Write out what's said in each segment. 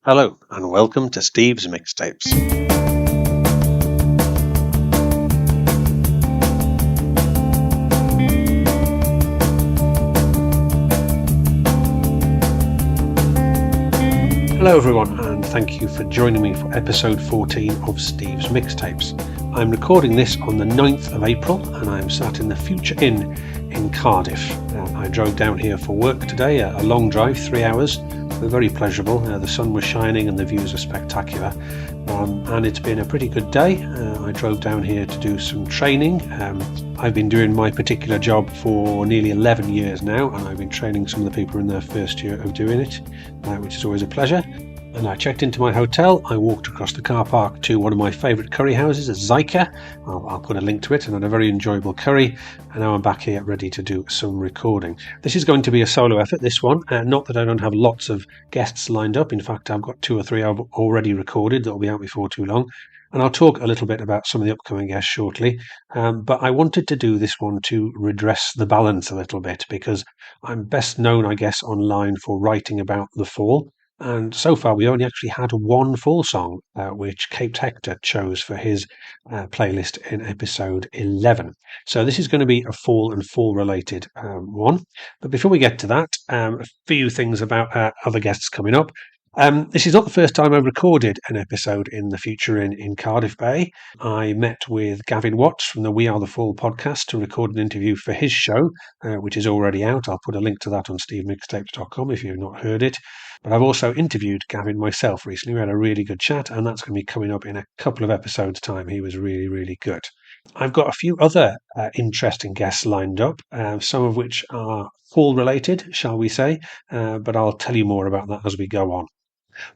Hello and welcome to Steve's Mixtapes. Hello everyone and thank you for joining me for episode 14 of Steve's Mixtapes. I'm recording this on the 9th of April and I'm sat in the Future Inn in Cardiff. I drove down here for work today, a long drive, 3 hours. They're very pleasurable. The sun was shining and the views are spectacular. And it's been a pretty good day. I drove down here to do some training. I've been doing my particular job for nearly 11 years now, and I've been training some of the people in their first year of doing it, which is always a pleasure. And I checked into my hotel. I walked across the car park to one of my favourite curry houses, a Zyka. I'll put a link to it, and had a very enjoyable curry. And now I'm back here ready to do some recording. This is going to be a solo effort, this one. Not that I don't have lots of guests lined up. In fact, I've got 2 or 3 I've already recorded that will be out before too long. And I'll talk a little bit about some of the upcoming guests shortly. But I wanted to do this one to redress the balance a little bit, because I'm best known, I guess, online for writing about the fall. And so far, we only actually had one fall song, which Caped Hector chose for his playlist in episode 11. So this is going to be a fall and fall-related one. But before we get to that, a few things about other guests coming up. This is not the first time I've recorded an episode in the Future in Cardiff Bay. I met with Gavin Watts from the We Are the Fall podcast to record an interview for his show, which is already out. I'll put a link to that on stevemixtapes.com if you've not heard it. But I've also interviewed Gavin myself recently. We had a really good chat, and that's going to be coming up in a couple of episodes' time. He was really, really good. I've got a few other interesting guests lined up, some of which are fall-related, shall we say, but I'll tell you more about that as we go on.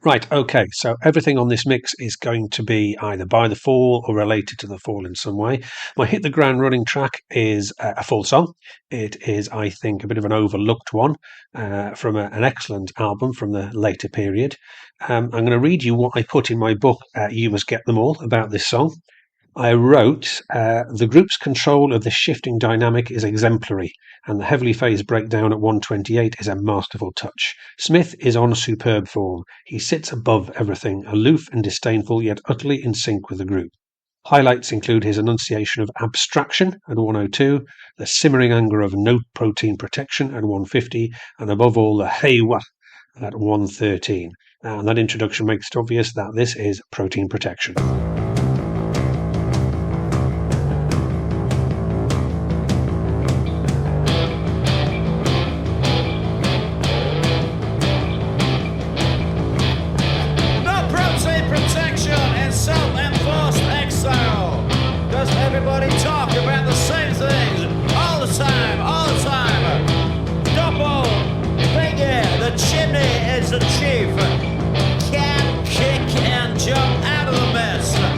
Right, okay, so everything on this mix is going to be either by the fall or related to the fall in some way. My Hit the Ground Running track is a fall song. It is, I think, a bit of an overlooked one from an excellent album from the later period. I'm going to read you what I put in my book, You Must Get Them All, about this song. I wrote, the group's control of the shifting dynamic is exemplary, and the heavily phased breakdown at 128 is a masterful touch. Smith is on superb form. He sits above everything, aloof and disdainful, yet utterly in sync with the group. Highlights include his enunciation of abstraction at 102, the simmering anger of no protein protection at 150, and above all, the hey wah at 113. And that introduction makes it obvious that this is protein protection. Everybody talk about the same things all the time. Double finger, the chimney is the chief. Can kick and jump out of the mess.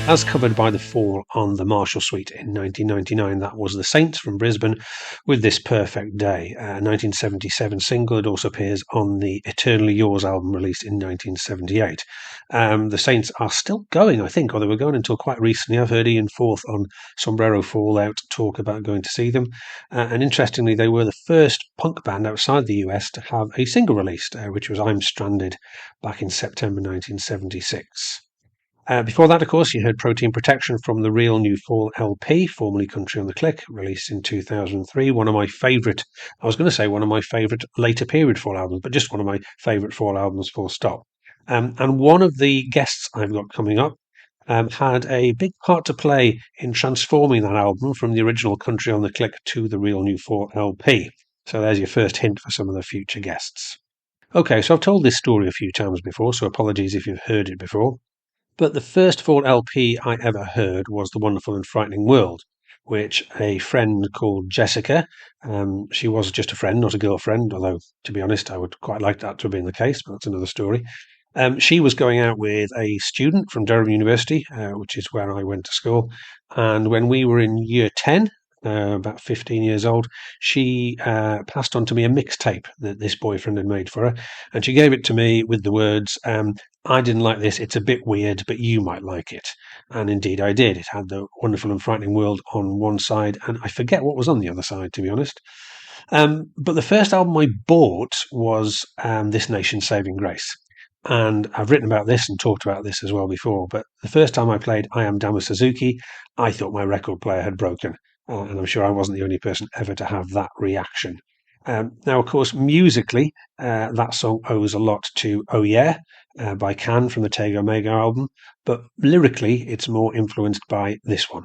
As covered by The Fall on the Marshall Suite in 1999, that was The Saints from Brisbane with This Perfect Day, a 1977 single. It also appears on the Eternally Yours album released in 1978. The Saints are still going, I think, or they were going until quite recently. I've heard Ian Forth on Sombrero Fallout talk about going to see them. And interestingly, they were the first punk band outside the US to have a single released, which was I'm Stranded, back in September 1976. Before that, of course, you heard Protein Protection from the Real New Fall LP, formerly Country on the Click, released in 2003. One of my favourite later period Fall albums, but just one of my favourite Fall albums, full stop. And one of the guests I've got coming up had a big part to play in transforming that album from the original Country on the Click to the Real New Fall LP. So there's your first hint for some of the future guests. Okay, so I've told this story a few times before, so apologies if you've heard it before. But the first Fall LP I ever heard was The Wonderful and Frightening World, which a friend called Jessica, she was just a friend, not a girlfriend, although, to be honest, I would quite like that to have been the case, but that's another story. She was going out with a student from Durham University, which is where I went to school. And when we were in year 10, about 15 years old, she passed on to me a mixtape that this boyfriend had made for her. And she gave it to me with the words, I didn't like this, it's a bit weird, but you might like it. And indeed I did. It had The Wonderful and Frightening World on one side, and I forget what was on the other side, to be honest. But the first album I bought was This Nation's Saving Grace. And I've written about this and talked about this as well before, but the first time I played I Am Dama Suzuki, I thought my record player had broken. And I'm sure I wasn't the only person ever to have that reaction. Now, of course, musically, that song owes a lot to Oh Yeah by Can from the Tego Mega album, but lyrically, it's more influenced by this one.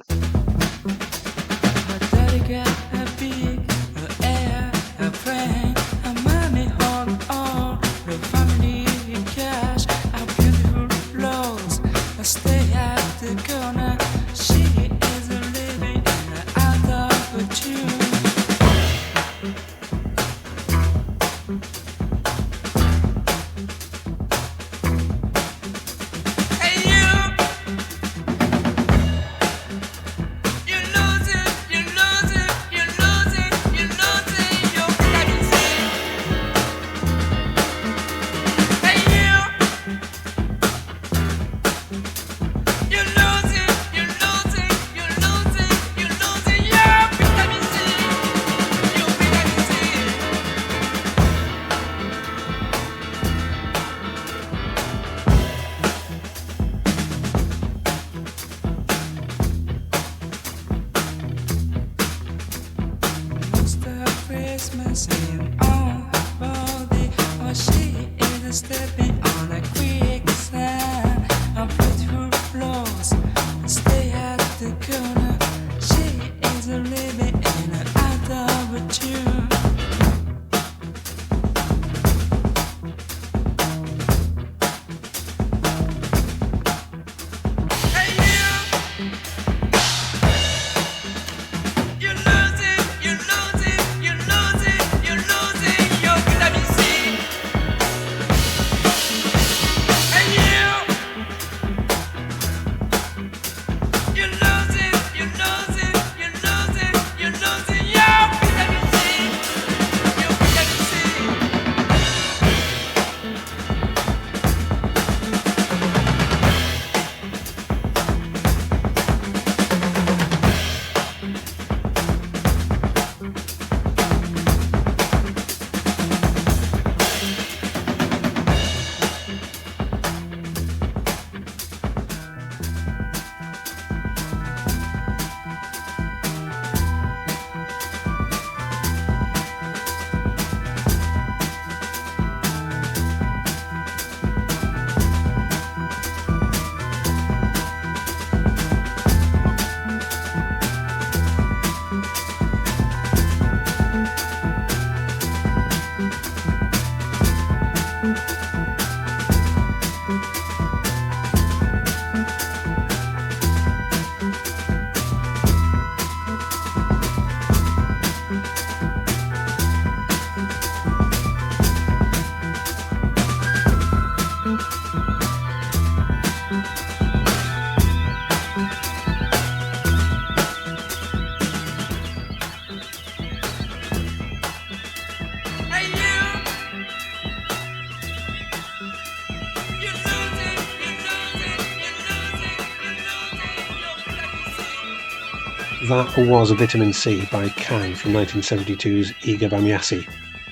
that was a Vitamin C by Can from 1972's Iga Bamyasi.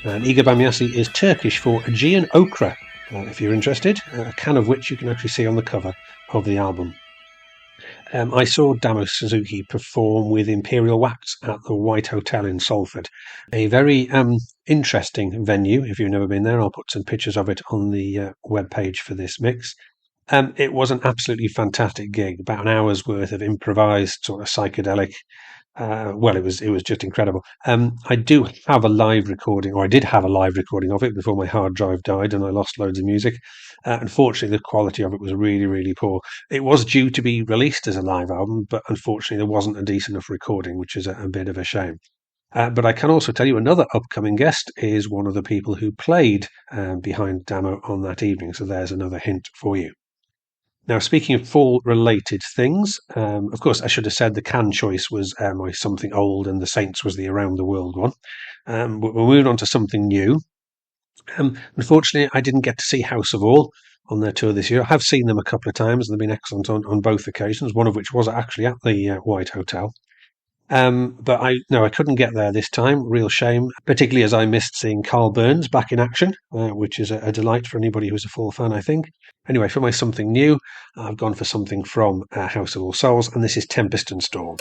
And Iga Bamyasi is Turkish for Aegean Okra, if you're interested, a can of which you can actually see on the cover of the album. I saw Damo Suzuki perform with Imperial Wax at the White Hotel in Salford, a very interesting venue. If you've never been there, I'll put some pictures of it on the webpage for this mix. It was an absolutely fantastic gig, about an hour's worth of improvised sort of psychedelic. It was just incredible. I do have a live recording, or I did have a live recording of it before my hard drive died and I lost loads of music. Unfortunately, the quality of it was really, really poor. It was due to be released as a live album, but unfortunately, there wasn't a decent enough recording, which is a bit of a shame. But I can also tell you another upcoming guest is one of the people who played behind Damo on that evening. So there's another hint for you. Now, speaking of fall-related things, of course, I should have said the Can choice was my Something Old and the Saints was the Around the World one. But we're moving on to something new. Unfortunately, I didn't get to see House of All on their tour this year. I have seen them a couple of times, and they've been excellent on both occasions, one of which was actually at the White Hotel. But I couldn't get there this time. Real shame, particularly as I missed seeing Carl Burns back in action, which is a delight for anybody who's a Fall fan, I think. Anyway, for my something new, I've gone for something from House of All Souls, and this is Tempest and Storm.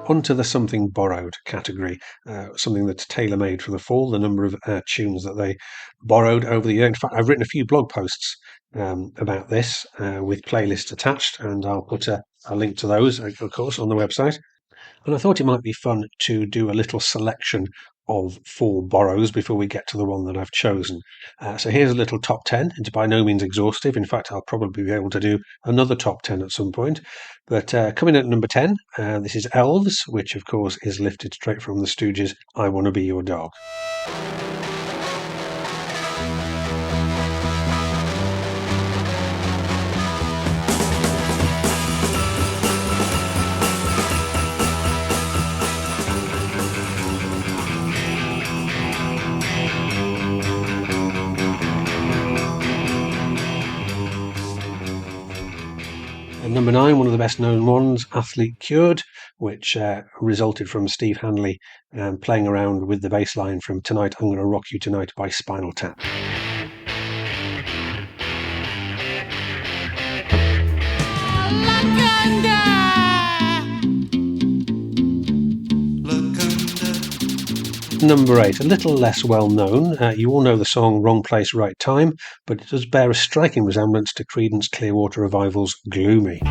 Onto the something borrowed category, something that's tailor-made for the fall, the number of tunes that they borrowed over the year. In fact, I've written a few blog posts about this with playlists attached, and I'll put a link to those, of course, on the website. And I thought it might be fun to do a little selection of fall borrows before we get to the one that I've chosen. So here's a little top 10. It's by no means exhaustive. In fact, I'll probably be able to do another top 10 at some point. But coming in at number 10, this is Elves, which of course is lifted straight from the Stooges' I Wanna Be Your Dog. Number 9, one of the best known ones, Athlete Cured, which resulted from Steve Hanley playing around with the bass line from Tonight I'm Gonna Rock You Tonight by Spinal Tap. Number 8, a little less well known. You all know the song Wrong Place, Right Time, but it does bear a striking resemblance to Creedence Clearwater Revival's Gloomy.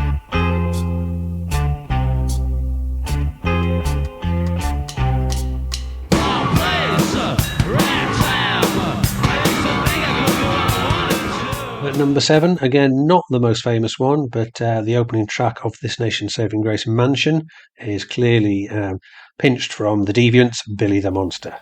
At number 7, again, not the most famous one, but the opening track of This Nation's Saving Grace Mansion is clearly pinched from The Deviants' Billy the Monster.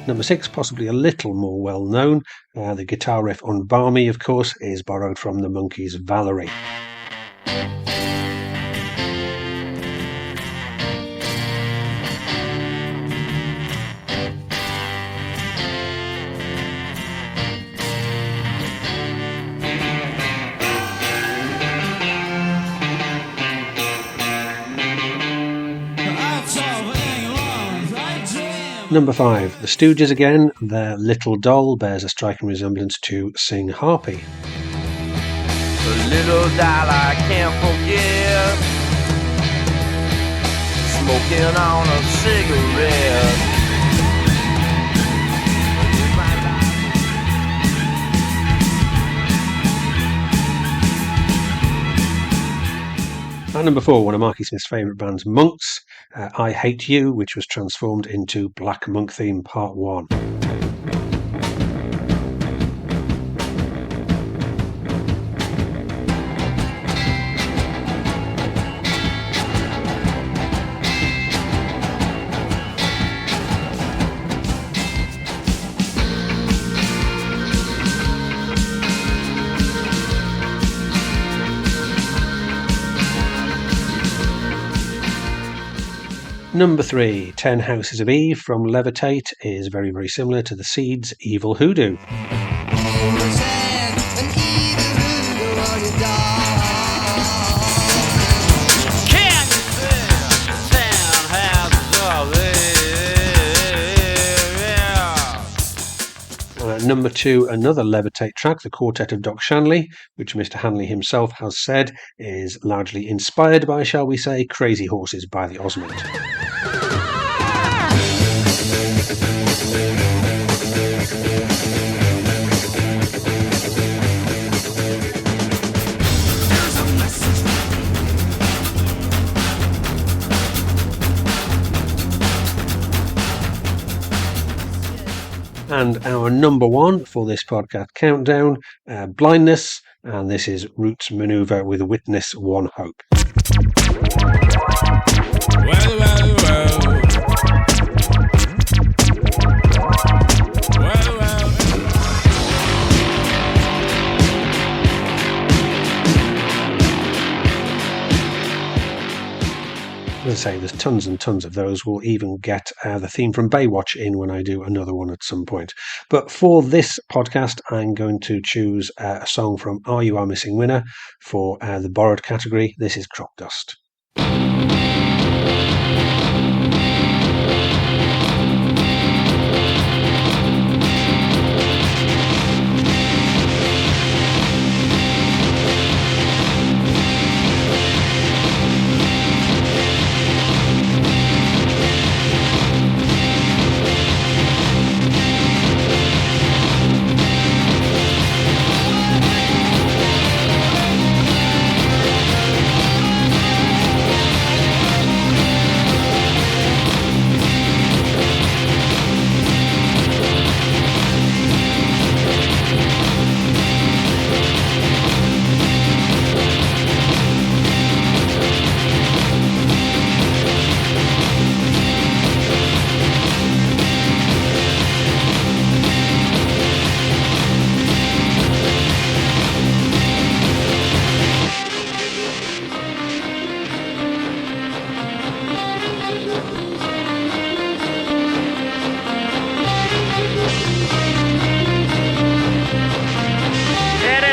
Number 6, possibly a little more well known. The guitar riff on Balmy, of course, is borrowed from the Monkees' Valerie. Number 5, The Stooges again. Their Little Doll bears a striking resemblance to Sing Harpy. A little doll I can't forget, smoking on a cigarette. At number 4, one of Marky Smith's favourite bands, Monks, I Hate You, which was transformed into Black Monk Theme Part 1. Number 3, 10 Houses of Eve from Levitate is very, very similar to the Seeds' Evil Hoodoo. Number 2, another Levitate track, the Quartet of Doc Shanley, which Mr. Hanley himself has said is largely inspired by, shall we say, Crazy Horses by the Osmond. And our number 1 for this podcast countdown, Blindness, and this is Roots Maneuver with Witness One Hope. Well, well, well. Well, well. As I say, there's tons and tons of those. We'll even get the theme from Baywatch in when I do another one at some point. But for this podcast, I'm going to choose a song from Are You Our Missing Winner for the borrowed category. This is Crop Dust.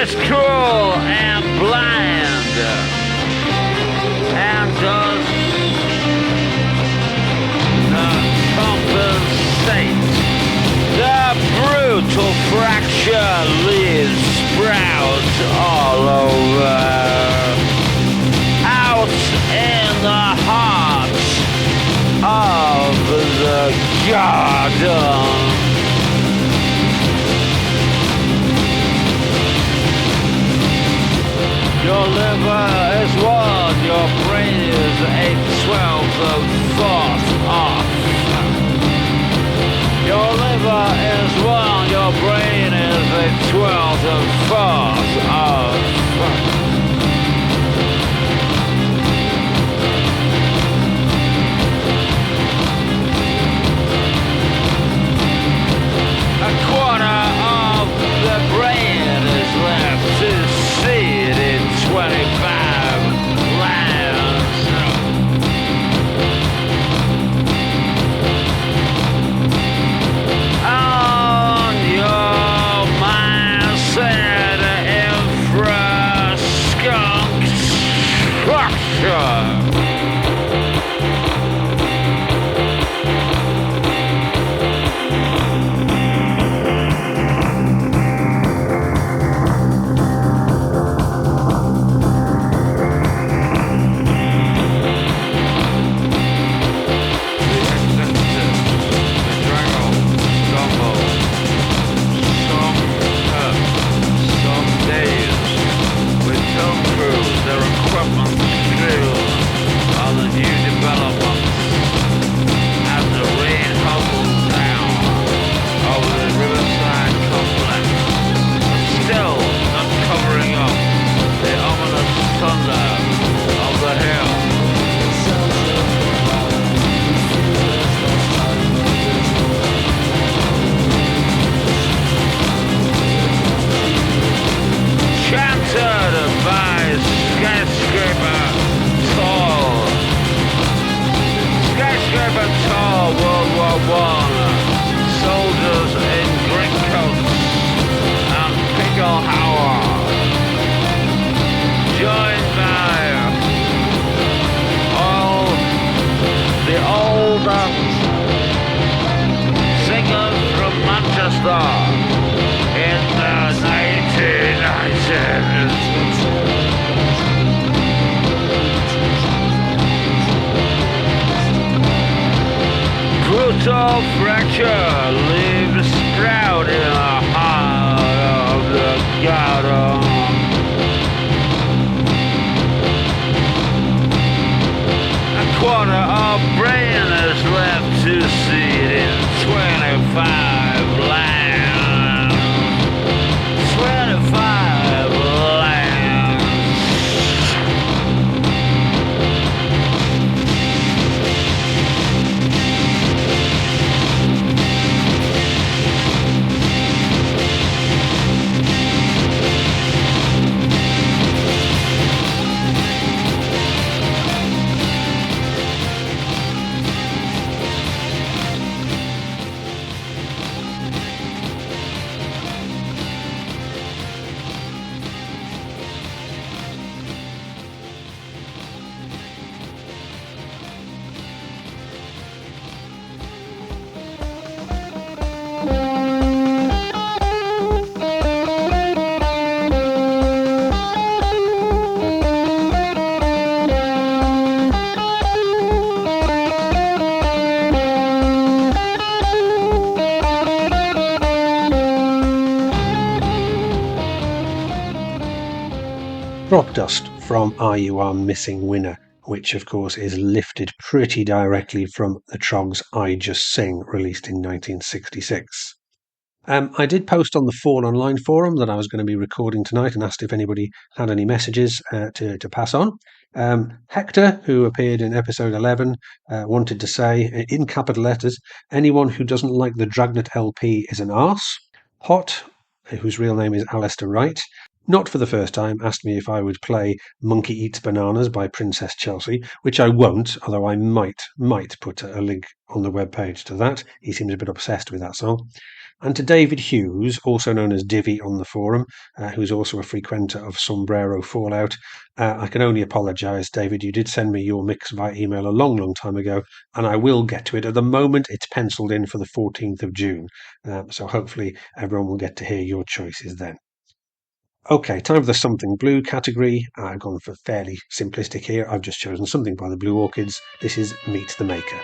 Is cruel and blind and does not compensate the brutal fracture leaves sprouts all over. Out in the heart of the garden. Your liver is one, your brain is 8/12 of thought off. Your liver is one, your brain is 8/12 of thought off. A quarter of the brain is left to seed in 25 lands. On your mindset infrastructure. Brutal fracture leaves sprout in the heart of the garden. A quarter of brain is left to seed in 25 lands. 25 lands. Drop Dust from Are You Our Missing Winner, which of course is lifted pretty directly from the Troggs' I Just Sing, released in 1966. I did post on the Fall Online forum that I was going to be recording tonight and asked if anybody had any messages to pass on. Hector, who appeared in episode 11, wanted to say, in capital letters, anyone who doesn't like the Dragnet LP is an arse. Hot, whose real name is Alistair Wright, not for the first time, asked me if I would play Monkey Eats Bananas by Princess Chelsea, which I won't, although I might put a link on the webpage to that. He seems a bit obsessed with that song. And to David Hughes, also known as Divvy on the forum, who's also a frequenter of Sombrero Fallout, I can only apologise, David. You did send me your mix via email a long, long time ago, and I will get to it. At the moment, it's penciled in for the 14th of June, so hopefully everyone will get to hear your choices then. Okay, time for the Something Blue category. I've gone for fairly simplistic here. I've just chosen something by the Blue Orchids. This is Meet the Maker.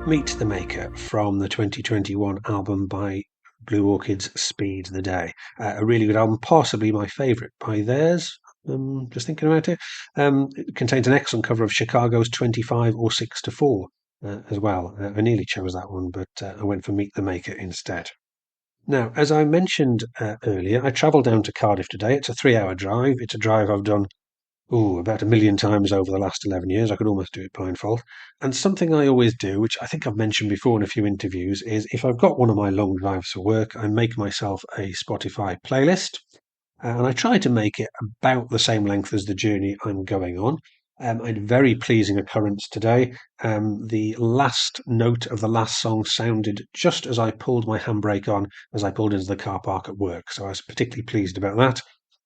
Meet the Maker from the 2021 album by Blue Orchids, Speed the Day. A really good album, possibly my favourite by theirs. Just thinking about it. It contains an excellent cover of Chicago's 25 or 6 to 4 as well. I nearly chose that one, but I went for Meet the Maker instead. Now, as I mentioned earlier, I travelled down to Cardiff today. It's a 3-hour drive. It's a drive I've done about 1 million times over the last 11 years. I could almost do it blindfold. And something I always do, which I think I've mentioned before in a few interviews, is if I've got one of my long drives for work, I make myself a Spotify playlist. And I try to make it about the same length as the journey I'm going on. I had a very pleasing occurrence today. The last note of the last song sounded just as I pulled my handbrake on as I pulled into the car park at work. So I was particularly pleased about that.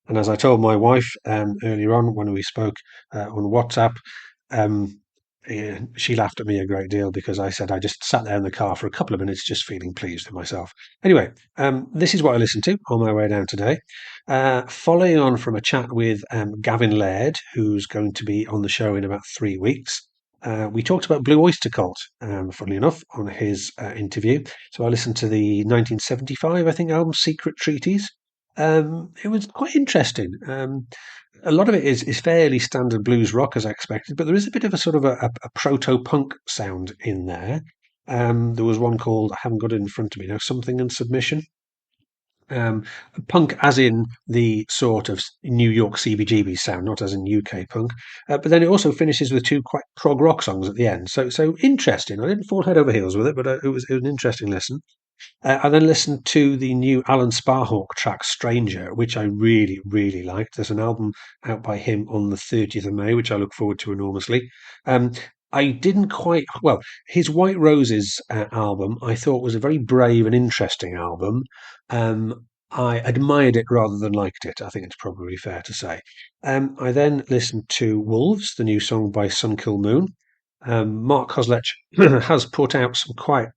And as I told my wife earlier on when we spoke on WhatsApp, she laughed at me a great deal because I said I just sat there in the car for a couple of minutes just feeling pleased with myself. Anyway, this is what I listened to on my way down today. Following on from a chat with Gavin Laird, who's going to be on the show in about 3 weeks. We talked about Blue Oyster Cult, funnily enough, on his interview. So I listened to the 1975, I think, album Secret Treaties. It was quite interesting. A lot of it is fairly standard blues rock as I expected, but there is a bit of a sort of a proto-punk sound in there. There was one called, I haven't got it in front of me now, Something and Submission. Um, Punk as in the sort of New York CBGB sound, not as in UK punk. But then it also finishes with two quite prog rock songs at the end. So interesting. I didn't fall head over heels with it, but it was an interesting listen. I then listened to the new Alan Sparhawk track Stranger, which I really, really liked. There's an album out by him on the 30th of May, which I look forward to enormously. Um, I didn't quite, well, his White Roses album I thought was a very brave and interesting album. I admired it rather than liked it, I think it's probably fair to say. I then listened to Wolves, the new song by Sunkill Moon. Mark Koslech has put out some quite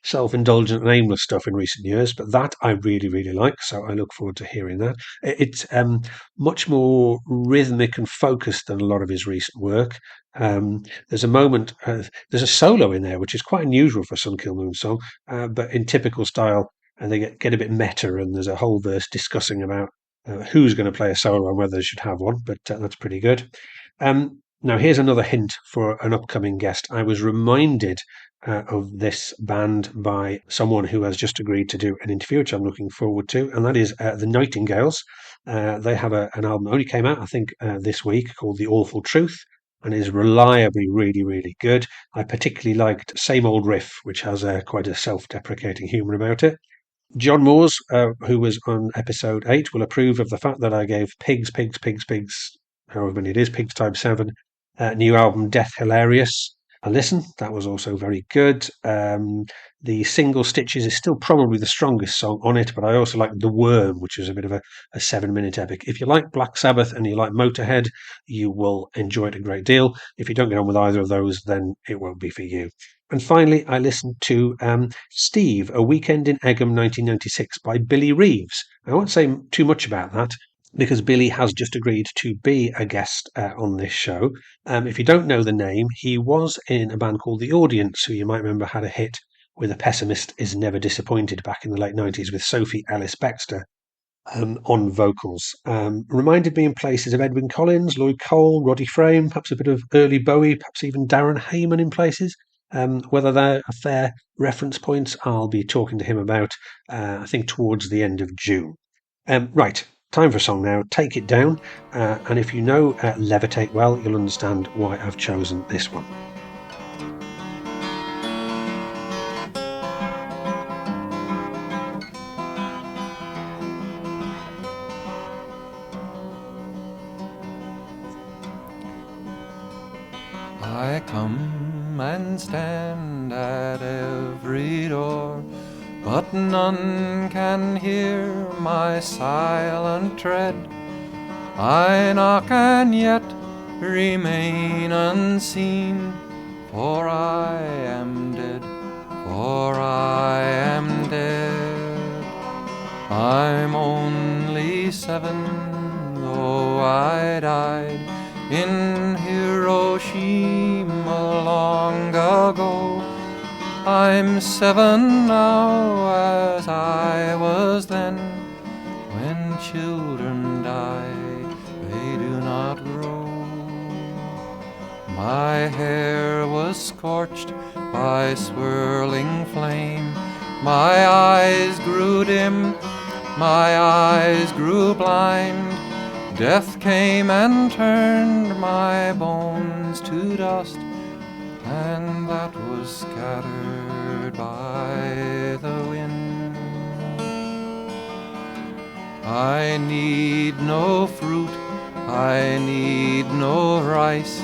self-indulgent and aimless stuff in recent years, but that I really, really like. So I look forward to hearing that. It's much more rhythmic and focused than a lot of his recent work. There's a moment, there's a solo in there, which is quite unusual for a Sun Kill Moon song, but in typical style, and they get a bit meta, and there's a whole verse discussing about who's going to play a solo and whether they should have one, but that's pretty good. Now, here's another hint for an upcoming guest. I was reminded of this band by someone who has just agreed to do an interview, which I'm looking forward to, and that is the Nightingales. They have an album only came out, I think, this week called The Awful Truth, and is reliably really, really good. I particularly liked Same Old Riff, which has quite a self-deprecating humour about it. John Moores, who was on episode 8, will approve of the fact that I gave Pigs, however many it is, Pigs Type 7, new album Death Hilarious a listen. That was also very good. The single Stitches is still probably the strongest song on it, but I also like The Worm, which is a bit of a 7-minute epic. If you like Black Sabbath and you like Motorhead, you will enjoy it a great deal. If you don't get on with either of those, then it won't be for you. And finally, I listened to Steve, A Weekend in Egham 1996 by Billy Reeves. I won't say too much about that because Billy has just agreed to be a guest on this show. If you don't know the name, he was in a band called The Audience, who you might remember had a hit with A Pessimist is Never Disappointed back in the late 90s with Sophie Ellis-Bextor on vocals. Reminded me in places of Edwyn Collins, Lloyd Cole, Roddy Frame, perhaps a bit of early Bowie, perhaps even Darren Hayman in places. Whether they're a fair reference points, I'll be talking to him about, I think, towards the end of June. Right, time for a song now. Take It Down. And if you know Levitate well, you'll understand why I've chosen this one. I come and stand at every door, but none can hear my silent tread. I knock and yet remain unseen, for I am dead, for I am dead. I'm only 7, though I died in Hiroshima long ago. I'm 7 now as I was then. When children die, they do not grow. My hair was scorched by swirling flame. My eyes grew dim, my eyes grew blind. Death came and turned my bones to dust, and that was scattered by the wind. I need no fruit, I need no rice,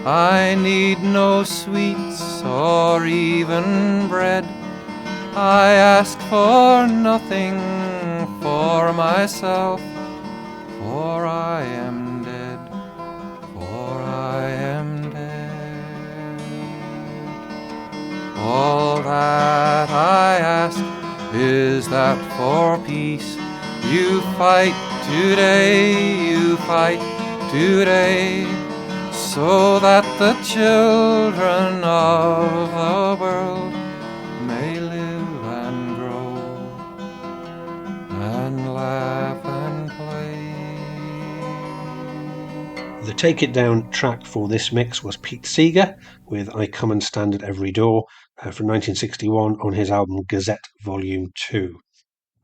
I need no sweets or even bread. I ask for nothing for myself, for I am dead, for I am dead. All that I ask is that for peace you fight today, you fight today, so that the children of the world may live and grow and laugh Take It Down track for this mix was Pete Seeger with I Come and Stand at Every Door from 1961 on his album Gazette Volume 2.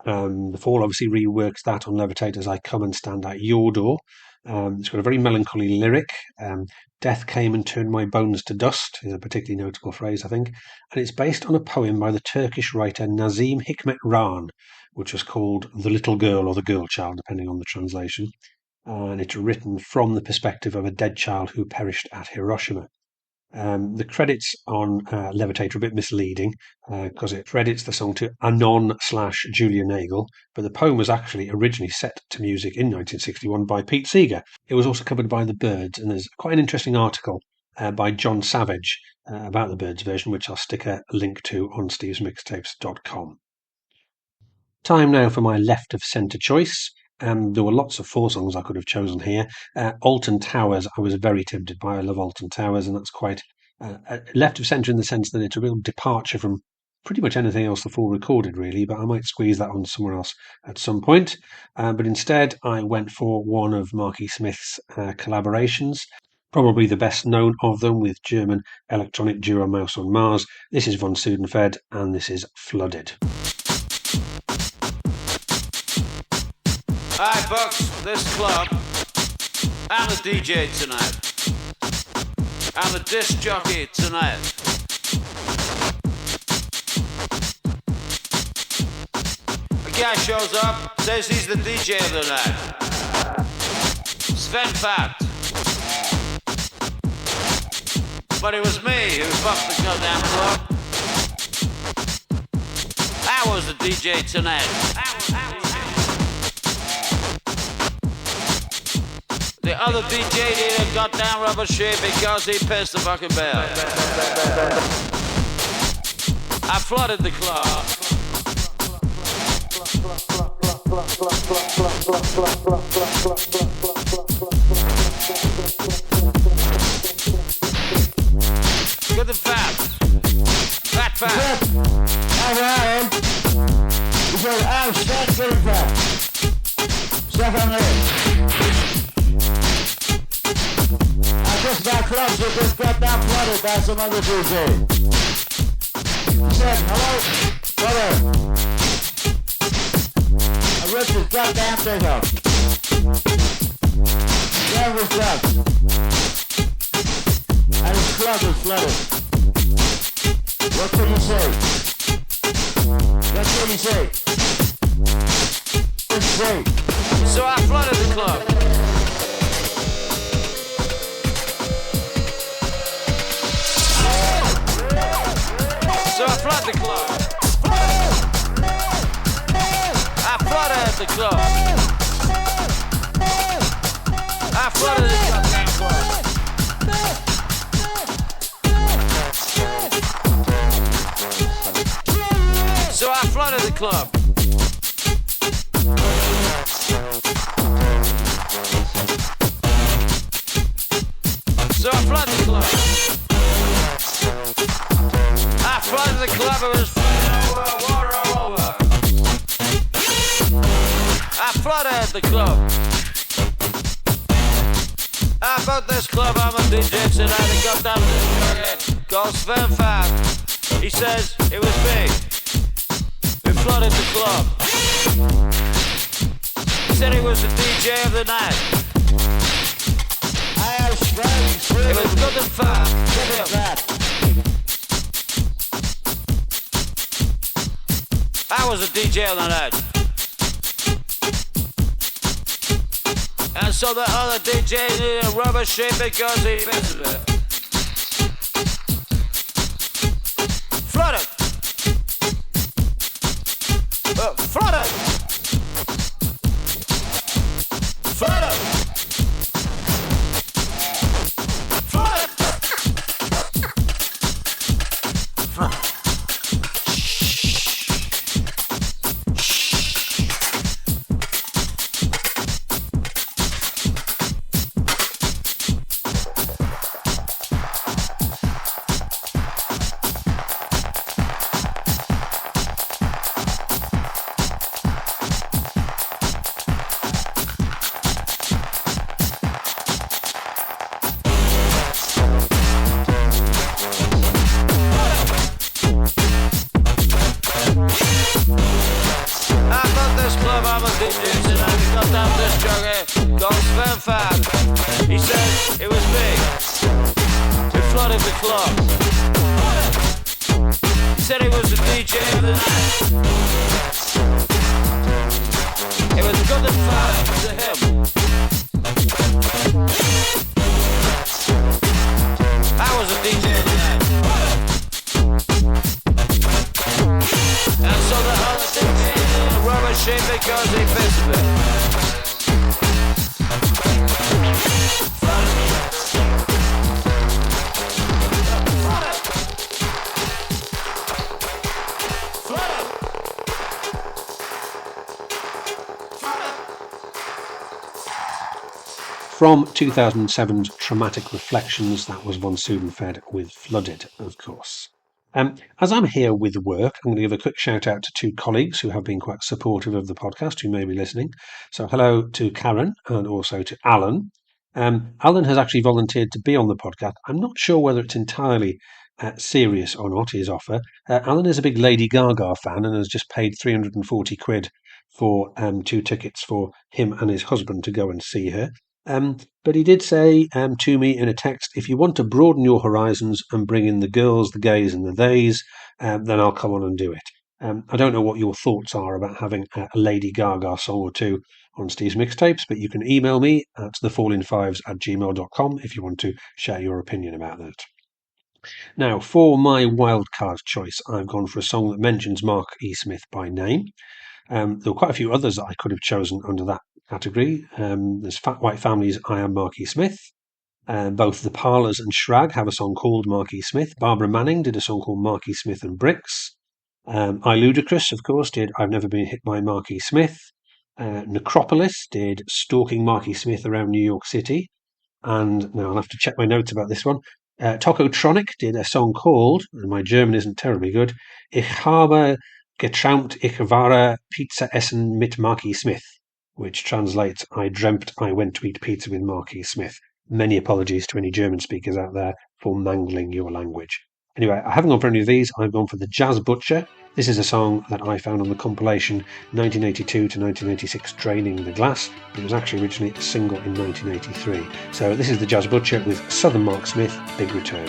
The Fall obviously reworks that on Levitator's I Come and Stand at Your Door. It's got a very melancholy lyric. Death came and turned my bones to dust is a particularly notable phrase, I think. And it's based on a poem by the Turkish writer Nazim Hikmet Rahn, which was called The Little Girl or The Girl Child, depending on the translation. And it's written from the perspective of a dead child who perished at Hiroshima. The credits on Levitator are a bit misleading because it credits the song to Anon/Julia Nagel, but the poem was actually originally set to music in 1961 by Pete Seeger. It was also covered by the Byrds, and there's quite an interesting article by John Savage about the Byrds version, which I'll stick a link to on stevesmixtapes.com. Time now for my left of centre choice. There were lots of four songs I could have chosen here. Alton Towers I was very tempted by. I love Alton Towers, and that's quite left of centre in the sense that it's a real departure from pretty much anything else the Four recorded, really, but I might squeeze that on somewhere else at some point. But instead, I went for one of Marky Smith's collaborations, probably the best known of them with German electronic duo Mouse on Mars. This is Von Sudenfeld, and this is Flooded. I booked this club. I'm the DJ tonight. I'm the disc jockey tonight. A guy shows up, says he's the DJ of the night. Sven Fact. But it was me who booked the goddamn club. I was the DJ tonight. The other DJ did a goddamn rubber shit because he pissed the fucking bell. I flooded the club. Good and fat. Fat. All right. He said, I'm fat, good and fat. Step on it. Just got clubs that just got down flooded by some other DJ. He said, hello, brother. I ripped his goddamn thing up. That was drugs. And his club is flooded. What can you say? What can you say? What can you say? So I flooded the club. So I flooded the club. I flooded the club. I flooded the goddamn club. So I flooded the club. So I flooded the club. I flooded the club, it was water all over. I flooded the club. I bought this club, I'm a DJ tonight. He got down to this guy called Sven Fact. He says it was me who flooded the club. He said he was the DJ of the night. I am strong. It was good and fat. Good and fat. I was a DJ on the night. And so the other DJ needed a rubber shit because he missed it. Flooded. Flooded. Flooded. Flooded. Flooded. club. He said he was the DJ of the night. It was good and fun to him. I was the DJ of the night. And so the other DJ in a rubber shape because he pissed a bit. From 2007's Traumatic Reflections, that was Von Sudenfeld with Flooded, of course. As I'm here with work, I'm going to give a quick shout out to two colleagues who have been quite supportive of the podcast, who may be listening. So hello to Karen and also to Alan. Alan has actually volunteered to be on the podcast. I'm not sure whether it's entirely serious or not, his offer. Alan is a big Lady Gaga fan and has just paid 340 quid for 2 tickets for him and his husband to go and see her. But he did say to me in a text, if you want to broaden your horizons and bring in the girls, the gays and the theys, then I'll come on and do it. I don't know what your thoughts are about having a Lady Gaga song or two on Steve's Mixtapes, but you can email me at thefallinfives@gmail.com if you want to share your opinion about that. Now, for my wildcard choice, I've gone for a song that mentions Mark E. Smith by name. There were quite a few others that I could have chosen under that category. There's Fat White Family's I Am Marky Smith. Both the Parlours and Shrag have a song called Marky Smith. Barbara Manning did a song called Marky Smith and Bricks. I Ludacris, of course, did I've Never Been Hit by Marky Smith. Necropolis did Stalking Marky Smith Around New York City. And now I'll have to check my notes about this one. Tokotronic did a song called, and my German isn't terribly good, Ich habe geträumt, ich war Pizza essen mit Marky Smith, which translates, I dreamt I went to eat pizza with Marky Smith. Many apologies to any German speakers out there for mangling your language. Anyway, I haven't gone for any of these. I've gone for the Jazz Butcher. This is a song that I found on the compilation 1982 to 1986 Draining the Glass. It was actually originally a single in 1983. So this is the Jazz Butcher with Southern Mark Smith, Big Return.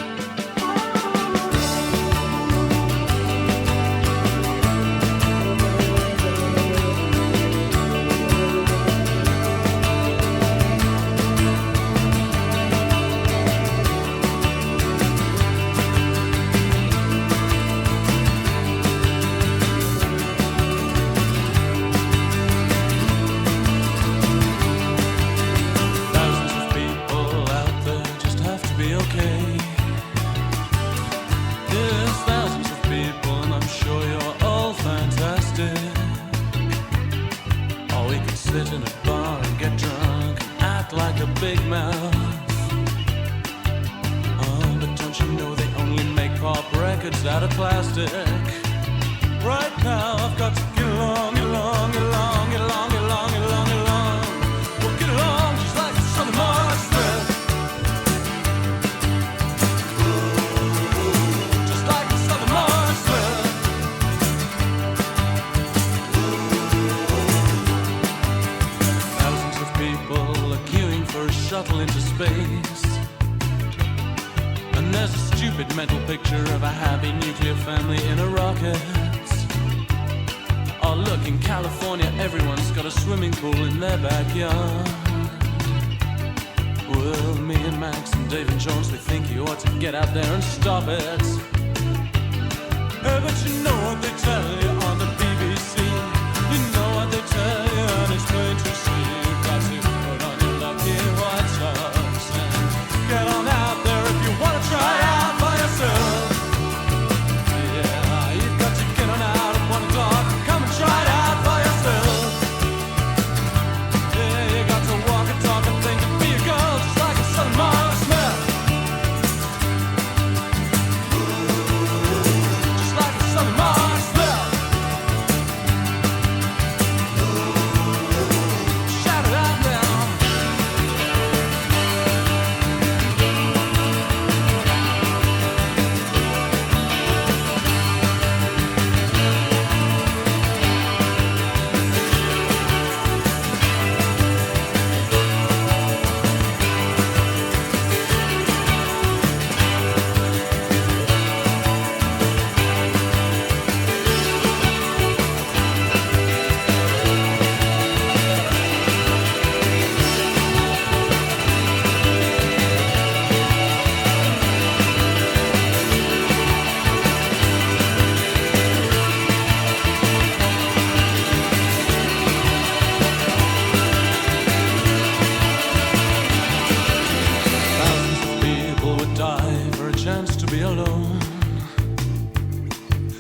chance to be alone.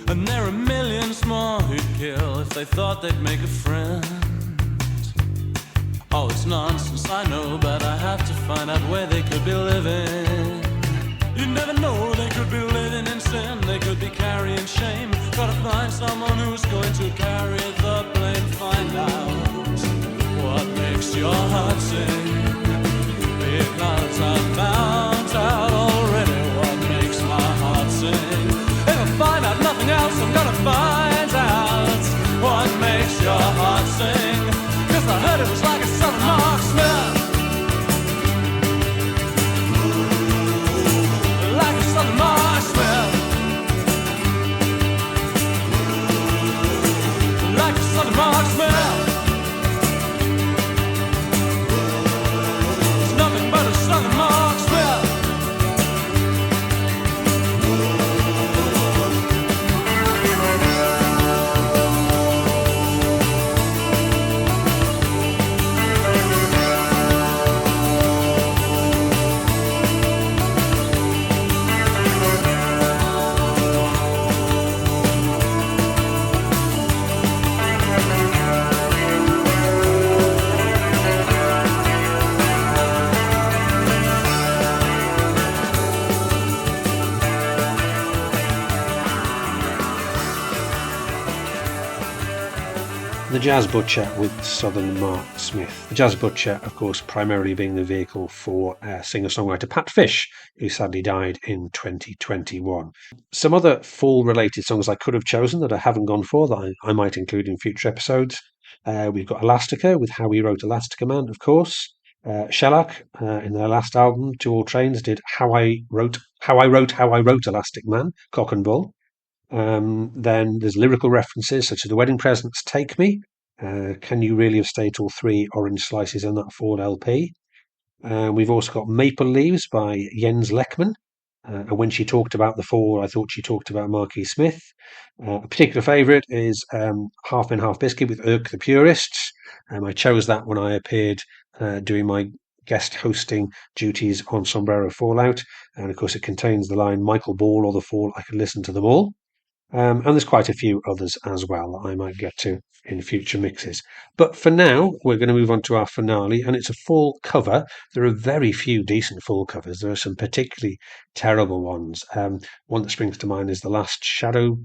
And there are millions more who'd kill if they thought they'd make a friend. Oh, it's nonsense, I know, but I have to find out where they could be living. You never know, they could be living in sin, they could be carrying shame. Gotta find someone who's going to carry the blame. Find out what makes your heart sing, because I've found out already what makes my heart sing. If I find out nothing else, I'm gonna find out what makes your heart sing. Cause I heard it was like a southern marksman, like a southern marksman, like a southern marksman. It's nothing but a southern marksman. The Jazz Butcher with Southern Mark Smith. The Jazz Butcher, of course, primarily being the vehicle for singer-songwriter Pat Fish, who sadly died in 2021. Some other fall-related songs I could have chosen that I haven't gone for that I might include in future episodes. We've got Elastica with How We Wrote Elastica Man, of course. Shellac, in their last album, To All Trains, did How I Wrote Elastic Man, Cock and Bull. Then there's lyrical references such as The Wedding Presents, Take Me, Can You Really Have Stayed All Three, Orange Slices on That Fall LP. We've also got Maple Leaves by Jens Lekman. And when she talked about the fall, I thought she talked about Marquis Smith. A particular favourite is Half Men Half Biscuit with Irk the Purists. I chose that when I appeared doing my guest hosting duties on Sombrero Fallout. And of course it contains the line Michael Ball or The Fall, I could listen to them all. And there's quite a few others as well that I might get to in future mixes. But for now, we're going to move on to our finale, and it's a full cover. There are very few decent full covers. There are some particularly terrible ones. One that springs to mind is The Last Shadow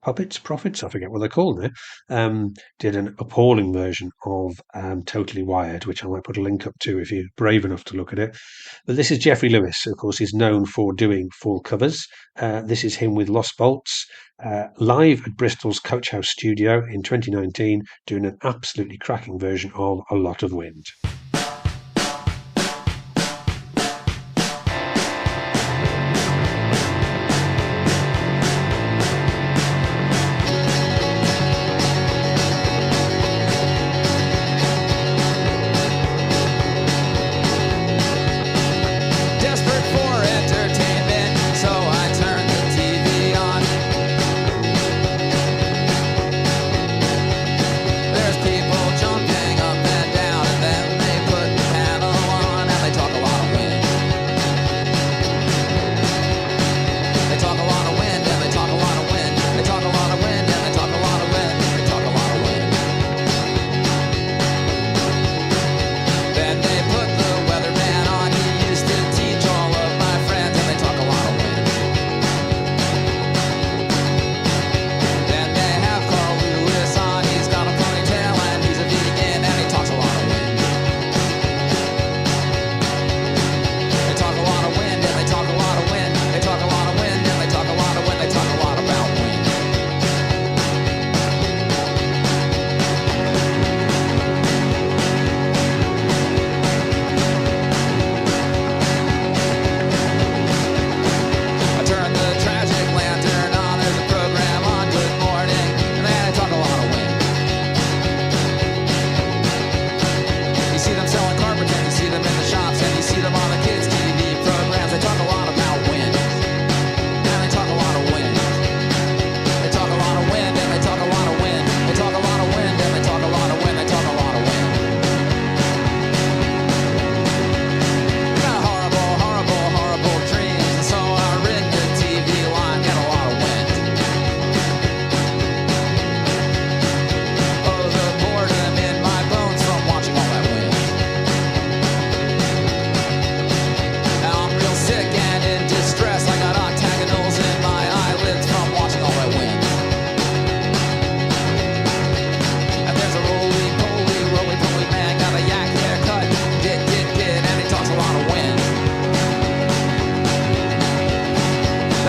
Prophets, I forget what they're called now, did an appalling version of Totally Wired, which I might put a link up to if you're brave enough to look at it. But this is Jeffrey Lewis, of course, he's known for doing full covers. This is him with Lost Bolts, live at Bristol's Coach House studio in 2019, doing an absolutely cracking version of A Lot of Wind. There's people jumping up and down, and then they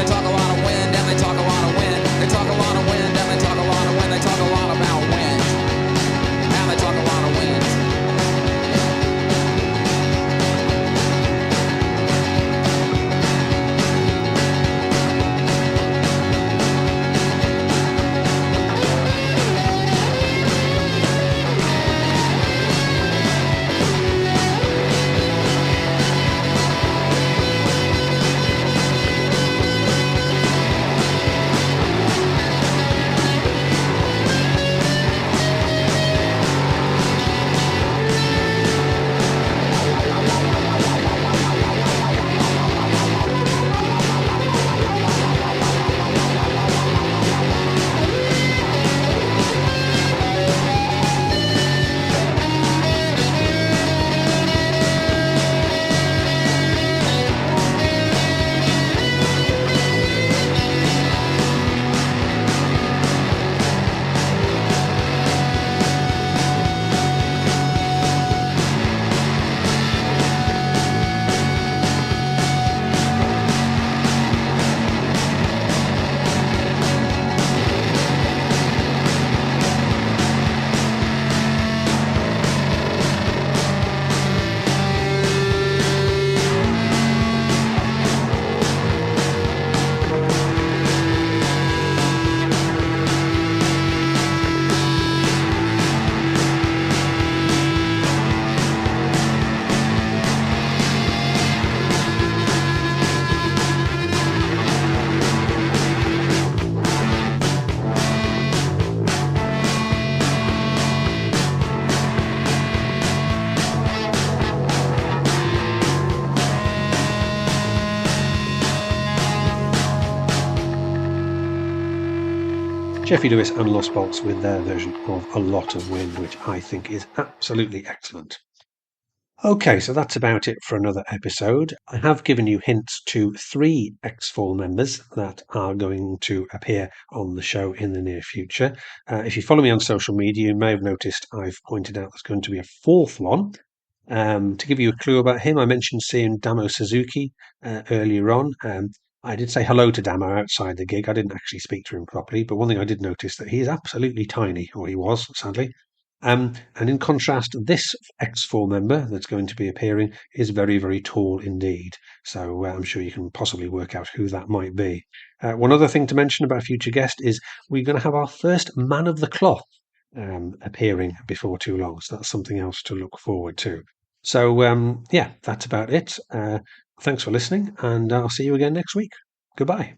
They talk a lot of wind and they talk a lot of wind. They talk a lot of wind and they talk a lot of wind. They talk a lot about wind and they talk a lot of wind. Jeffy Lewis and Lost Bolts with their version of A Lot of Wind, which I think is absolutely excellent. Okay, so that's about it for another episode. I have given you hints to 3 X-Fall members that are going to appear on the show in the near future. If you follow me on social media, you may have noticed I've pointed out there's going to be a 4th one. To give you a clue about him, I mentioned seeing Damo Suzuki earlier on. I did say hello to Damo outside the gig. I didn't actually speak to him properly, but one thing I did notice that he is absolutely tiny, or he was, sadly. And in contrast, this X4 member that's going to be appearing is very, very tall indeed. So I'm sure you can possibly work out who that might be. One other thing to mention about a future guest is we're going to have our first man of the cloth appearing before too long. So that's something else to look forward to. So, yeah, that's about it. Thanks for listening, and I'll see you again next week. Goodbye.